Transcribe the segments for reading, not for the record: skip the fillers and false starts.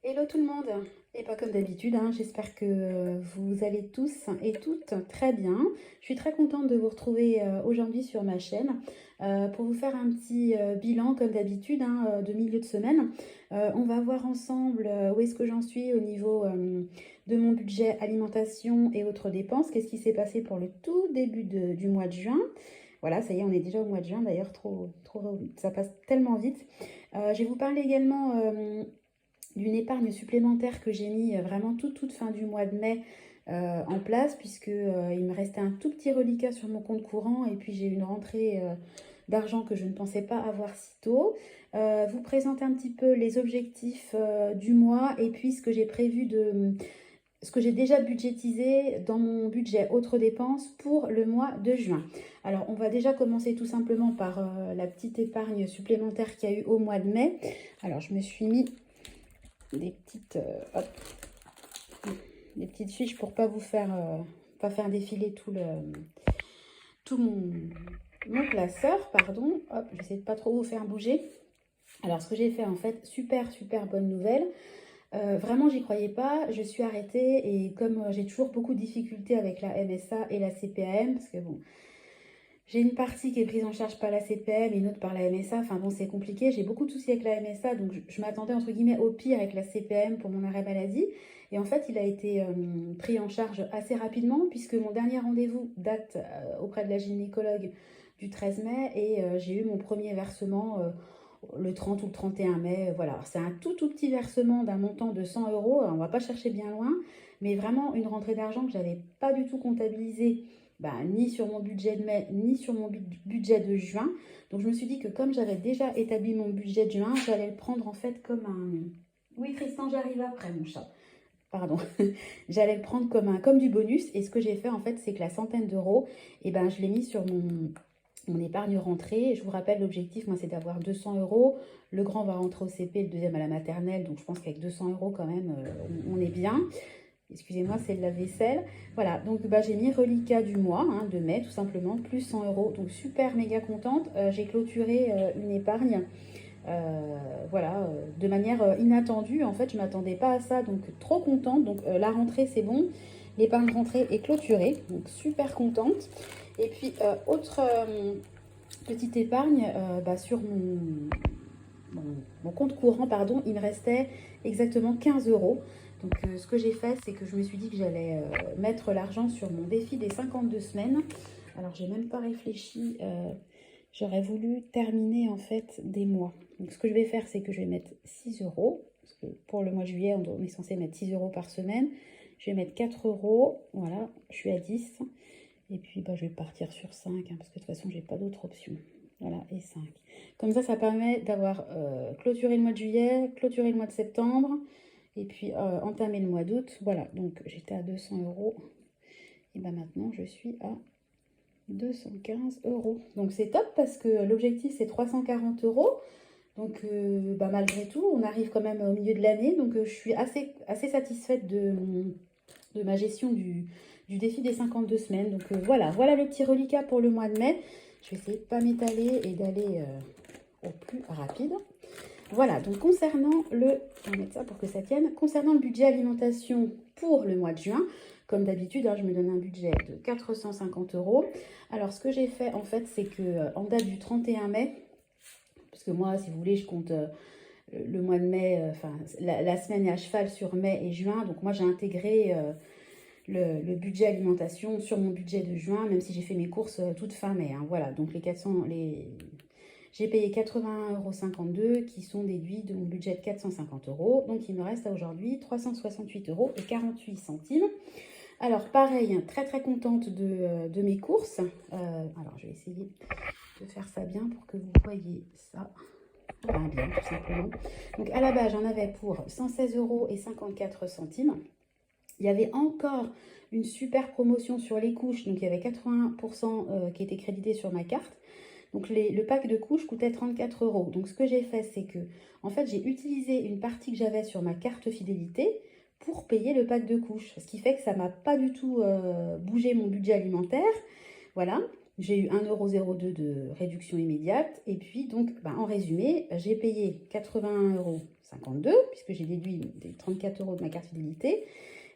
Hello tout le monde! Et pas comme d'habitude, hein, j'espère que vous allez tous et toutes très bien. Je suis très contente de vous retrouver aujourd'hui sur ma chaîne pour vous faire un petit bilan comme d'habitude hein, de milieu de semaine. On va voir ensemble où est-ce que j'en suis au niveau de mon budget alimentation et autres dépenses. Qu'est-ce qui s'est passé pour le tout début du mois de juin. Voilà, ça y est, on est déjà au mois de juin d'ailleurs, ça passe tellement vite. Je vais vous parler également d'une épargne supplémentaire que j'ai mis vraiment toute fin du mois de mai en place, puisque il me restait un tout petit reliquat sur mon compte courant et puis j'ai eu une rentrée d'argent que je ne pensais pas avoir si tôt. Vous présenter un petit peu les objectifs du mois et puis ce que j'ai prévu ce que j'ai déjà budgétisé dans mon budget autres dépenses pour le mois de juin. Alors, on va déjà commencer tout simplement par la petite épargne supplémentaire qu'il y a eu au mois de mai. Alors, je me suis mis des petites, des petites fiches pour pas vous faire, pas faire défiler tout mon classeur, pardon. Hop, j'essaie de pas trop vous faire bouger. Alors, ce que j'ai fait, en fait, super bonne nouvelle. Vraiment, j'y croyais pas. Je suis arrêtée et comme j'ai toujours beaucoup de difficultés avec la MSA et la CPAM, parce que bon, j'ai une partie qui est prise en charge par la CPM et une autre par la MSA. Enfin bon, c'est compliqué. J'ai beaucoup de soucis avec la MSA, donc je m'attendais entre guillemets au pire avec la CPM pour mon arrêt maladie. Et en fait, il a été pris en charge assez rapidement puisque mon dernier rendez-vous date auprès de la gynécologue du 13 mai et j'ai eu mon premier versement le 30 ou le 31 mai. Voilà, c'est un tout petit versement d'un montant de 100 euros. On va pas chercher bien loin, mais vraiment une rentrée d'argent que j'avais pas du tout comptabilisée ni sur mon budget de mai, ni sur mon budget de juin. Donc je me suis dit que comme j'avais déjà établi mon budget de juin, j'allais le prendre en fait comme un... Oui Tristan, j'arrive après mon chat. Pardon. J'allais le prendre comme du bonus. Et ce que j'ai fait en fait, c'est que la centaine d'euros, je l'ai mis sur mon épargne rentrée. Je vous rappelle, l'objectif, moi, c'est d'avoir 200 euros. Le grand va rentrer au CP, le deuxième à la maternelle. Donc je pense qu'avec 200 euros quand même, on est bien. Excusez-moi, c'est de la vaisselle. Voilà, donc j'ai mis reliquat du mois, hein, de mai, tout simplement, plus 100 euros. Donc super méga contente. J'ai clôturé une épargne, voilà, de manière inattendue. En fait, je ne m'attendais pas à ça, donc trop contente. Donc la rentrée, c'est bon. L'épargne rentrée est clôturée, donc super contente. Et puis, autre petite épargne sur mon compte courant, pardon, il me restait exactement 15 euros. Donc ce que j'ai fait, c'est que je me suis dit que j'allais mettre l'argent sur mon défi des 52 semaines. Alors j'ai même pas réfléchi, j'aurais voulu terminer en fait des mois. Donc ce que je vais faire, c'est que je vais mettre 6 euros. Parce que pour le mois de juillet, on est censé mettre 6 euros par semaine. Je vais mettre 4 euros, voilà, je suis à 10. Et puis je vais partir sur 5, hein, parce que de toute façon, j'ai pas d'autre option. Voilà, et 5. Comme ça permet d'avoir clôturé le mois de juillet, clôturé le mois de septembre, et puis entamer le mois d'août. Voilà, donc j'étais à 200 euros. Et maintenant, je suis à 215 euros. Donc c'est top parce que l'objectif, c'est 340 euros. Donc malgré tout, on arrive quand même au milieu de l'année. Donc je suis assez satisfaite de ma gestion du défi des 52 semaines. Donc voilà le petit reliquat pour le mois de mai. Je vais essayer de ne pas m'étaler et d'aller au plus rapide. Voilà, donc concernant on va mettre ça pour que ça tienne. Concernant le budget alimentation pour le mois de juin, comme d'habitude, hein, je me donne un budget de 450 euros. Alors, ce que j'ai fait, en fait, c'est que en date du 31 mai, parce que moi, si vous voulez, je compte le mois de mai, la semaine est à cheval sur mai et juin. Donc, moi, j'ai intégré le budget alimentation sur mon budget de juin, même si j'ai fait mes courses toute fin mai. Hein, voilà, donc j'ai payé 81,52 € qui sont déduits de mon budget de 450 euros. Donc, il me reste à aujourd'hui 368,48 € Alors, pareil, très contente de mes courses. Alors, je vais essayer de faire ça bien pour que vous voyez ça. Bien, tout simplement. Donc, à la base, j'en avais pour 116,54 €. Il y avait encore une super promotion sur les couches. Donc, il y avait 80% qui était crédité sur ma carte. Donc le pack de couches coûtait 34 euros. Donc ce que j'ai fait, c'est que en fait j'ai utilisé une partie que j'avais sur ma carte fidélité pour payer le pack de couches. Ce qui fait que ça m'a pas du tout bougé mon budget alimentaire. Voilà, j'ai eu 1,02 € de réduction immédiate. Et puis donc en résumé, j'ai payé 81,54 € 52, puisque j'ai déduit des 34 € de ma carte fidélité.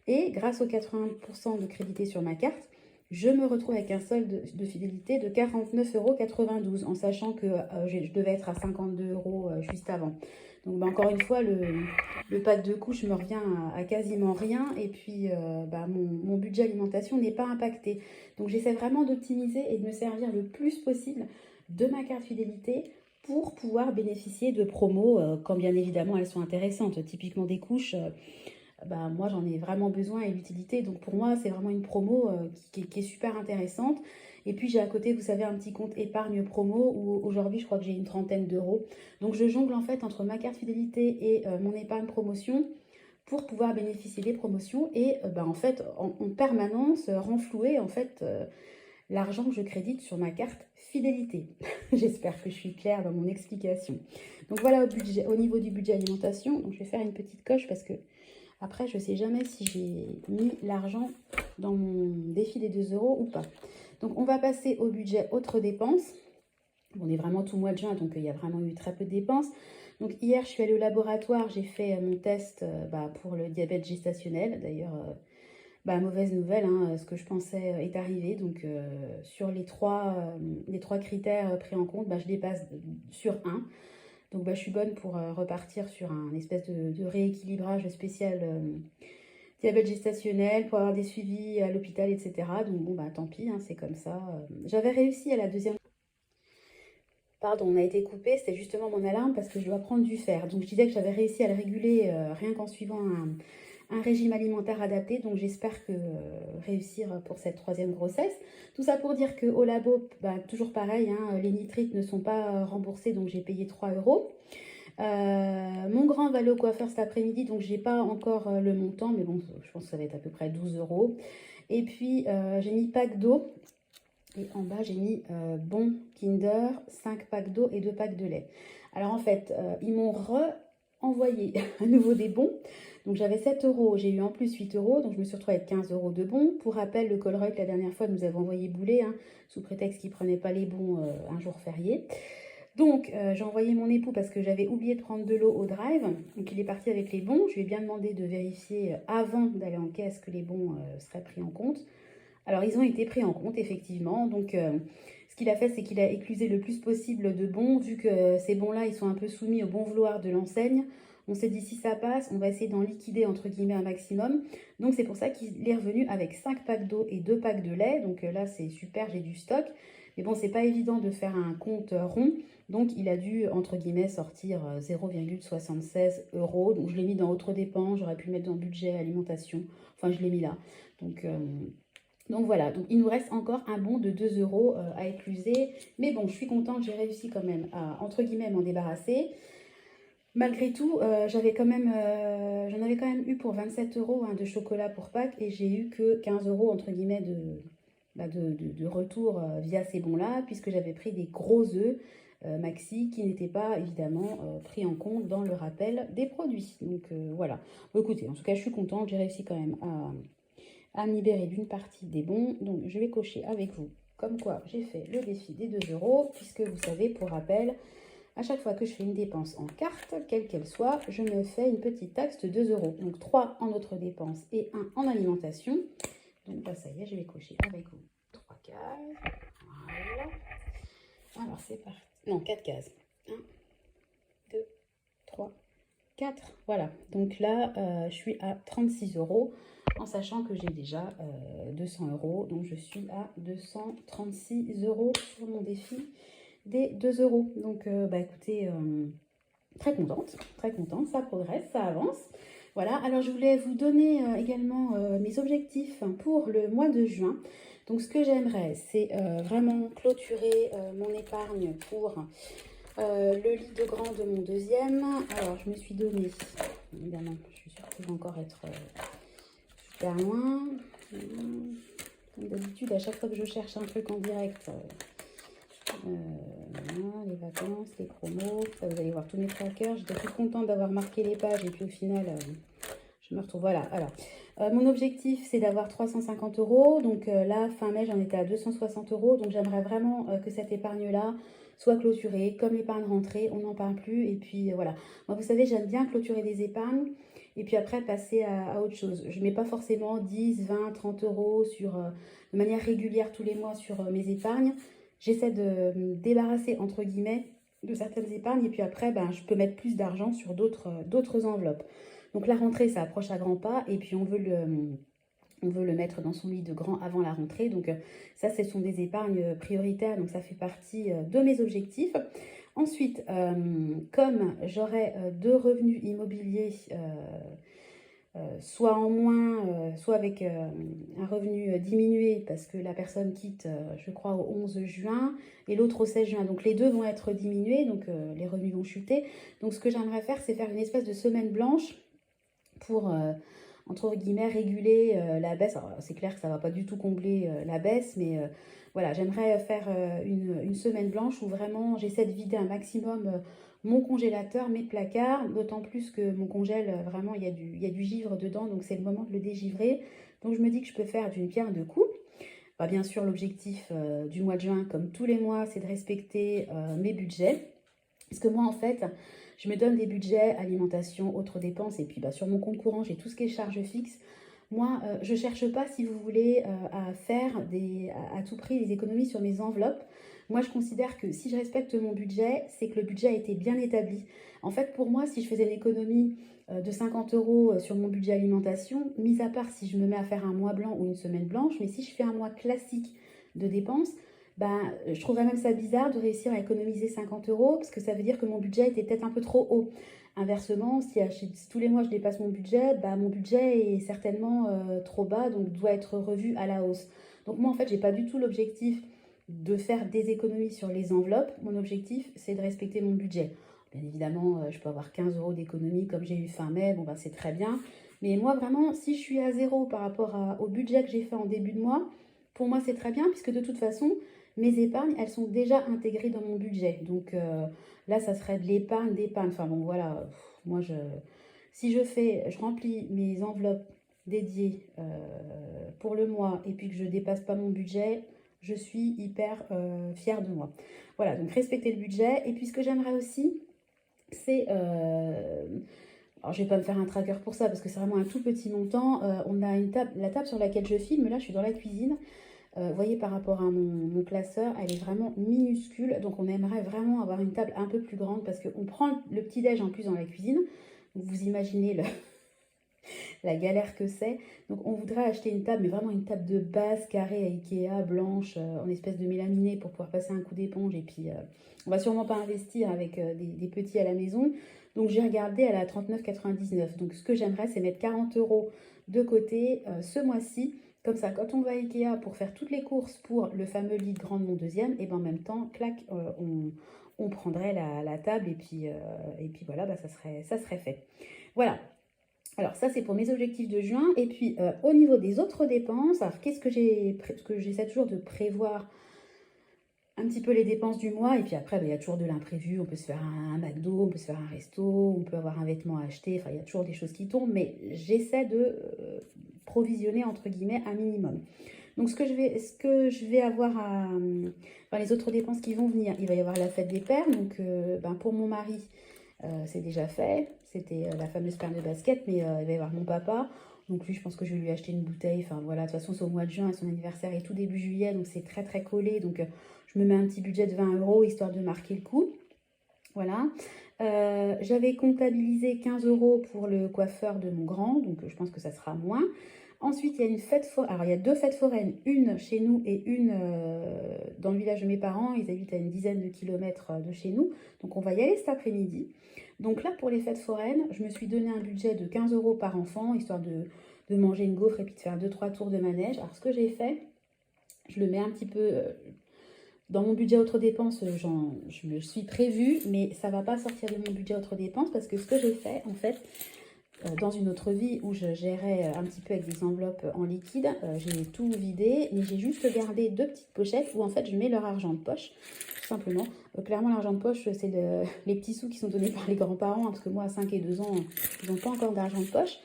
Et grâce aux 80% de crédité sur ma carte, je me retrouve avec un solde de fidélité de 49,92 € en sachant que je devais être à 52 € juste avant. Donc bah, encore une fois, le pack de couches me revient à quasiment rien et puis bah, mon budget alimentation n'est pas impacté. Donc j'essaie vraiment d'optimiser et de me servir le plus possible de ma carte fidélité pour pouvoir bénéficier de promos quand bien évidemment elles sont intéressantes. Typiquement des couches, bah, moi j'en ai vraiment besoin et l'utilité. Donc pour moi c'est vraiment une promo qui est super intéressante. Et puis j'ai à côté, vous savez, un petit compte épargne promo où aujourd'hui je crois que j'ai une trentaine d'euros. Donc je jongle en fait entre ma carte fidélité et mon épargne promotion pour pouvoir bénéficier des promotions et bah, en fait en permanence renflouer en fait l'argent que je crédite sur ma carte fidélité. J'espère que je suis claire dans mon explication. Donc voilà au niveau du budget alimentation. Donc je vais faire une petite coche parce que après je ne sais jamais si j'ai mis l'argent dans mon défi des 2 € ou pas. Donc on va passer au budget autres dépenses. On est vraiment tout mois de juin, donc il y a vraiment eu très peu de dépenses. Donc hier, je suis allée au laboratoire, j'ai fait mon test pour le diabète gestationnel. D'ailleurs, mauvaise nouvelle, hein, ce que je pensais est arrivé. Donc sur les trois critères pris en compte, je dépasse sur un. Donc je suis bonne pour repartir sur un espèce de rééquilibrage spécial diabète gestationnel, pour avoir des suivis à l'hôpital, etc. Donc bon, tant pis, hein, c'est comme ça. J'avais réussi à la deuxième... Pardon, on a été coupé, c'était justement mon alarme parce que je dois prendre du fer. Donc je disais que j'avais réussi à le réguler rien qu'en suivant un régime alimentaire adapté. Donc j'espère que réussir pour cette troisième grossesse. Tout ça pour dire qu'au labo, toujours pareil, hein, les nitrites ne sont pas remboursés, donc j'ai payé 3 €. Mon grand va aller au coiffeur cet après-midi, donc j'ai pas encore le montant, mais bon, je pense que ça va être à peu près 12 €. Et puis j'ai mis pack d'eau. Et en bas, j'ai mis bon Kinder, 5 packs d'eau et 2 packs de lait. Alors en fait, ils m'ont envoyé à nouveau des bons. Donc j'avais 7 €, j'ai eu en plus 8 €, donc je me suis retrouvée avec 15 € de bons. Pour rappel, le Colruyt, la dernière fois, nous avons envoyé bouler, hein, sous prétexte qu'il ne prenait pas les bons un jour férié. Donc j'ai envoyé mon époux parce que j'avais oublié de prendre de l'eau au drive. Donc il est parti avec les bons. Je lui ai bien demandé de vérifier avant d'aller en caisse que les bons seraient pris en compte. Alors, ils ont été pris en compte, effectivement. Donc, ce qu'il a fait, c'est qu'il a éclusé le plus possible de bons. Vu que ces bons-là, ils sont un peu soumis au bon vouloir de l'enseigne, on s'est dit, si ça passe, on va essayer d'en liquider, entre guillemets, un maximum. Donc, c'est pour ça qu'il est revenu avec 5 packs d'eau et 2 packs de lait. Donc, là, c'est super, j'ai du stock. Mais bon, c'est pas évident de faire un compte rond. Donc, il a dû, entre guillemets, sortir 0,76 €. Donc, je l'ai mis dans autres dépenses. J'aurais pu le mettre dans budget alimentation. Enfin, je l'ai mis là. Donc voilà, donc il nous reste encore un bon de 2 € à écluser. Mais bon, je suis contente, j'ai réussi quand même à, entre guillemets, m'en débarrasser. Malgré tout, j'en avais quand même eu pour 27 € de chocolat pour Pâques et j'ai eu que 15 € entre guillemets de retour via ces bons-là, puisque j'avais pris des gros œufs maxi qui n'étaient pas évidemment pris en compte dans le rappel des produits. Donc voilà. Bon, écoutez, en tout cas, je suis contente, j'ai réussi quand même à me libérer d'une partie des bons. Donc je vais cocher avec vous comme quoi j'ai fait le défi des 2 €, puisque vous savez, pour rappel, à chaque fois que je fais une dépense en carte, quelle qu'elle soit, je me fais une petite taxe de 2 €. Donc 3 en autres dépenses et 1 en alimentation. Donc ça y est, je vais cocher avec vous 3 cases. Voilà. Alors c'est parti. Non, 4 cases. 1, 2, 3, 4. Voilà. Donc là, je suis à 36 € en sachant que j'ai déjà 200 €. Donc je suis à 236 € sur mon défi des 2 €. Donc écoutez, très contente, ça progresse, ça avance. Voilà, alors je voulais vous donner également mes objectifs pour le mois de juin. Donc ce que j'aimerais, c'est vraiment clôturer mon épargne pour le lit de grand de mon deuxième. Alors je me suis donné, évidemment, je suis sûre qu'il va encore être super loin. Comme d'habitude, à chaque fois que je cherche un truc en direct, voilà, les vacances, les promos, ça, vous allez voir tous mes trackers. J'étais plus contente d'avoir marqué les pages et puis au final, je me retrouve. Voilà, alors, mon objectif, c'est d'avoir 350 €. Donc là, fin mai, j'en étais à 260 €. Donc j'aimerais vraiment que cette épargne-là soit clôturé. Comme l'épargne rentrée, on n'en parle plus. Et puis voilà. Moi, vous savez, j'aime bien clôturer des épargnes et puis après passer à autre chose. Je ne mets pas forcément 10, 20, 30 euros de manière régulière tous les mois sur mes épargnes. J'essaie de me débarrasser, entre guillemets, de certaines épargnes. Et puis après, ben, je peux mettre plus d'argent sur d'autres enveloppes. Donc la rentrée, ça approche à grands pas. Et puis on veut le mettre dans son lit de grand avant la rentrée. Donc ça, ce sont des épargnes prioritaires. Donc ça fait partie de mes objectifs. Ensuite, comme j'aurai deux revenus immobiliers, soit en moins, soit avec un revenu diminué parce que la personne quitte, je crois, au 11 juin et l'autre au 16 juin. Donc les deux vont être diminués, donc les revenus vont chuter. Donc ce que j'aimerais faire, c'est faire une espèce de semaine blanche pour, entre guillemets, réguler la baisse. C'est clair que ça ne va pas du tout combler la baisse, mais voilà, j'aimerais faire une semaine blanche où vraiment j'essaie de vider un maximum mon congélateur, mes placards, d'autant plus que mon congèle, vraiment, il y a du givre dedans, donc c'est le moment de le dégivrer. Donc je me dis que je peux faire d'une pierre deux coups. Bah, bien sûr, l'objectif du mois de juin, comme tous les mois, c'est de respecter mes budgets. Parce que moi, en fait, je me donne des budgets, alimentation, autres dépenses, et puis bah, sur mon compte courant, j'ai tout ce qui est charges fixes. Moi, je ne cherche pas, si vous voulez, à faire à tout prix des économies sur mes enveloppes. Moi, je considère que si je respecte mon budget, c'est que le budget a été bien établi. En fait, pour moi, si je faisais une économie de 50 euros sur mon budget alimentation, mis à part si je me mets à faire un mois blanc ou une semaine blanche, mais si je fais un mois classique de dépenses, ben, je trouverais même ça bizarre de réussir à économiser 50 euros parce que ça veut dire que mon budget était peut-être un peu trop haut. Inversement, si tous les mois je dépasse mon budget, bah, mon budget est certainement trop bas, donc doit être revu à la hausse. Donc moi, en fait, j'ai pas du tout l'objectif de faire des économies sur les enveloppes. Mon objectif, c'est de respecter mon budget. Bien évidemment, je peux avoir 15 euros d'économie comme j'ai eu fin mai, bon, bah, c'est très bien. Mais moi, vraiment, si je suis à zéro par rapport au budget que j'ai fait en début de mois, pour moi, c'est très bien, puisque de toute façon, mes épargnes, elles sont déjà intégrées dans mon budget. Donc là, ça serait de l'épargne, d'épargne. Enfin bon, voilà. Moi, si je remplis mes enveloppes dédiées pour le mois et puis que je ne dépasse pas mon budget, je suis hyper fière de moi. Voilà, donc respecter le budget. Et puis ce que j'aimerais aussi, c'est... alors, je ne vais pas me faire un tracker pour ça parce que c'est vraiment un tout petit montant. On a la table sur laquelle je filme. Là, je suis dans la cuisine. Vous voyez, par rapport à mon classeur, elle est vraiment minuscule. Donc, on aimerait vraiment avoir une table un peu plus grande parce qu'on prend le petit-déj en plus dans la cuisine. Donc, vous imaginez la galère que c'est. Donc, on voudrait acheter une table, mais vraiment une table de base, carrée à Ikea, blanche, en espèce de mélaminé pour pouvoir passer un coup d'éponge. Et puis, on va sûrement pas investir avec des petits à la maison. Donc, j'ai regardé, elle est à 39,99 €. Donc, ce que j'aimerais, c'est mettre 40 € de côté ce mois-ci. Comme ça, quand on va à Ikea pour faire toutes les courses pour le fameux lit grand de mon deuxième, et ben en même temps, clac, on prendrait la table et puis voilà, bah, ça serait fait. Voilà. Alors ça, c'est pour mes objectifs de juin. Et puis, au niveau des autres dépenses, alors qu'est-ce que j'essaie toujours de prévoir un petit peu les dépenses du mois. Et puis après, bah, il y a toujours de l'imprévu. On peut se faire un McDo, on peut se faire un resto, on peut avoir un vêtement à acheter. Enfin, il y a toujours des choses qui tombent. Mais j'essaie de provisionner, entre guillemets, un minimum. Donc, ce que je vais avoir enfin, les autres dépenses qui vont venir, il va y avoir la fête des pères. Donc, ben, pour mon mari, c'est déjà fait. C'était la fameuse paire de basket, mais il va y avoir mon papa. Donc lui, je pense que je vais lui acheter une bouteille. Enfin voilà, de toute façon, c'est au mois de juin, son anniversaire est tout début juillet, donc c'est très très collé. Donc je me mets un petit budget de 20 € histoire de marquer le coup. Voilà. J'avais comptabilisé 15 € pour le coiffeur de mon grand, donc je pense que ça sera moins. Ensuite, il y a une fête foraine. Alors, il y a deux fêtes foraines, une chez nous et une dans le village de mes parents. Ils habitent à une dizaine de kilomètres de chez nous. Donc, on va y aller cet après-midi. Donc là, pour les fêtes foraines, je me suis donné un budget de 15 € par enfant, histoire de manger une gaufre et puis de faire 2-3 tours de manège. Alors, ce que j'ai fait, je le mets un petit peu dans mon budget autres dépenses. Je me suis prévue, mais ça ne va pas sortir de mon budget autres dépenses parce que ce que j'ai fait, en fait, dans une autre vie où je gérais un petit peu avec des enveloppes en liquide, j'ai tout vidé, mais j'ai juste gardé deux petites pochettes où en fait je mets leur argent de poche, tout simplement. Clairement, l'argent de poche, c'est les petits sous qui sont donnés par les grands-parents, hein, parce que moi, à 5 et 2 ans, ils n'ont pas encore d'argent de poche.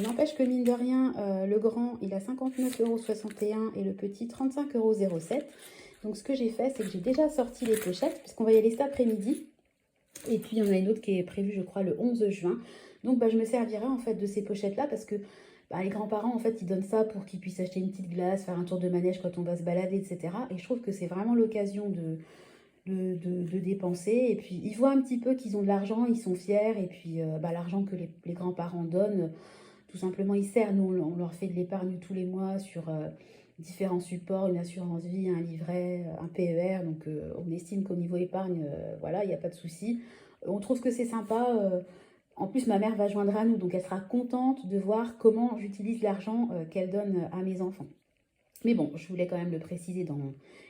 N'empêche que mine de rien, le grand, il a 59,61 € et le petit 35,07 €. Donc ce que j'ai fait, c'est que j'ai déjà sorti les pochettes, puisqu'on va y aller cet après-midi. Et puis, il y en a une autre qui est prévue, je crois, le 11 juin. Donc, je me servirai en fait de ces pochettes-là parce que les grands-parents, en fait, ils donnent ça pour qu'ils puissent acheter une petite glace, faire un tour de manège quand on va se balader, etc. Et je trouve que c'est vraiment l'occasion de dépenser. Et puis, ils voient un petit peu qu'ils ont de l'argent, ils sont fiers. Et puis, l'argent que les grands-parents donnent, tout simplement, ils servent. Nous, on leur fait de l'épargne tous les mois sur différents supports, une assurance vie, un livret, un PER. Donc, on estime qu'au niveau épargne, voilà, il n'y a pas de souci. On trouve que c'est sympa. En plus, ma mère va joindre à nous, donc elle sera contente de voir comment j'utilise l'argent qu'elle donne à mes enfants. Mais bon, je voulais quand même le préciser dans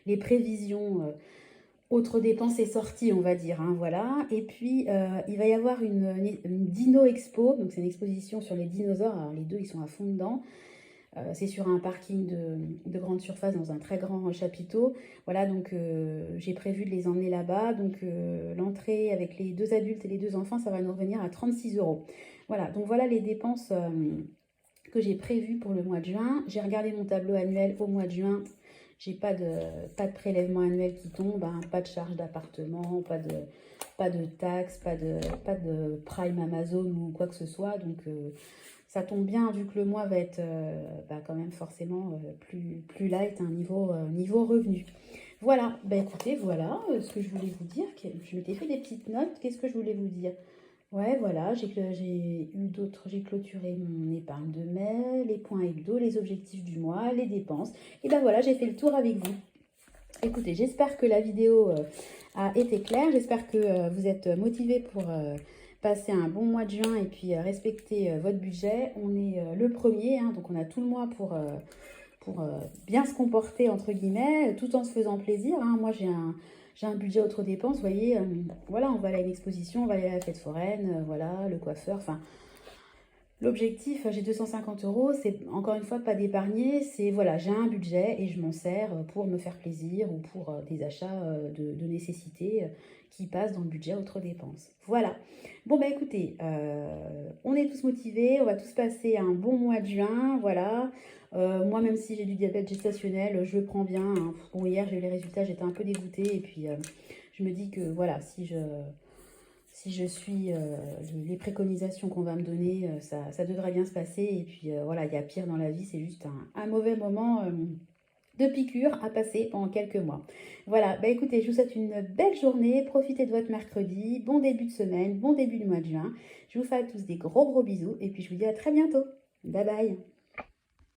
les prévisions, autres dépenses et sorties, on va dire, hein, voilà. Et puis, il va y avoir une Dino Expo, donc c'est une exposition sur les dinosaures. Alors, les deux, ils sont à fond dedans. C'est sur un parking de grande surface dans un très grand chapiteau. Voilà, donc j'ai prévu de les emmener là-bas. Donc l'entrée avec les 2 adultes et les 2 enfants, ça va nous revenir à 36 €. Voilà, donc voilà les dépenses que j'ai prévues pour le mois de juin. J'ai regardé mon tableau annuel au mois de juin. J'ai pas de prélèvement annuel qui tombe, hein, pas de charge d'appartement, pas de taxes, pas de Prime Amazon ou quoi que ce soit. Donc ça tombe bien vu que le mois va être quand même forcément plus light, hein, niveau revenu. Voilà, écoutez, voilà ce que je voulais vous dire. Je m'étais fait des petites notes. Qu'est-ce que je voulais vous dire? Ouais, voilà, j'ai clôturé mon épargne de mai, les points hebdo, les objectifs du mois, les dépenses. Et voilà, j'ai fait le tour avec vous. Écoutez, j'espère que la vidéo a été claire. J'espère que vous êtes motivés pour passer un bon mois de juin et puis respecter votre budget. On est le premier, hein, donc on a tout le mois pour bien se comporter, entre guillemets, tout en se faisant plaisir, hein. Moi, j'ai un budget autres dépenses, vous voyez, voilà, on va aller à une exposition, on va aller à la fête foraine, voilà, le coiffeur, enfin... L'objectif, j'ai 250 €, c'est encore une fois pas d'épargner, c'est voilà, j'ai un budget et je m'en sers pour me faire plaisir ou pour des achats de nécessité qui passent dans le budget autres dépenses. Voilà. Bon, écoutez, on est tous motivés, on va tous passer un bon mois de juin, voilà. Moi, même si j'ai du diabète gestationnel, je le prends bien, hein. Bon, hier, j'ai eu les résultats, j'étais un peu dégoûtée et puis je me dis que voilà, si je suis les préconisations qu'on va me donner, ça devrait bien se passer. Et puis voilà, il y a pire dans la vie, c'est juste un mauvais moment de piqûre à passer pendant quelques mois. Voilà, écoutez, je vous souhaite une belle journée, profitez de votre mercredi, bon début de semaine, bon début du mois de juin. Je vous fais à tous des gros bisous et puis je vous dis à très bientôt. Bye bye.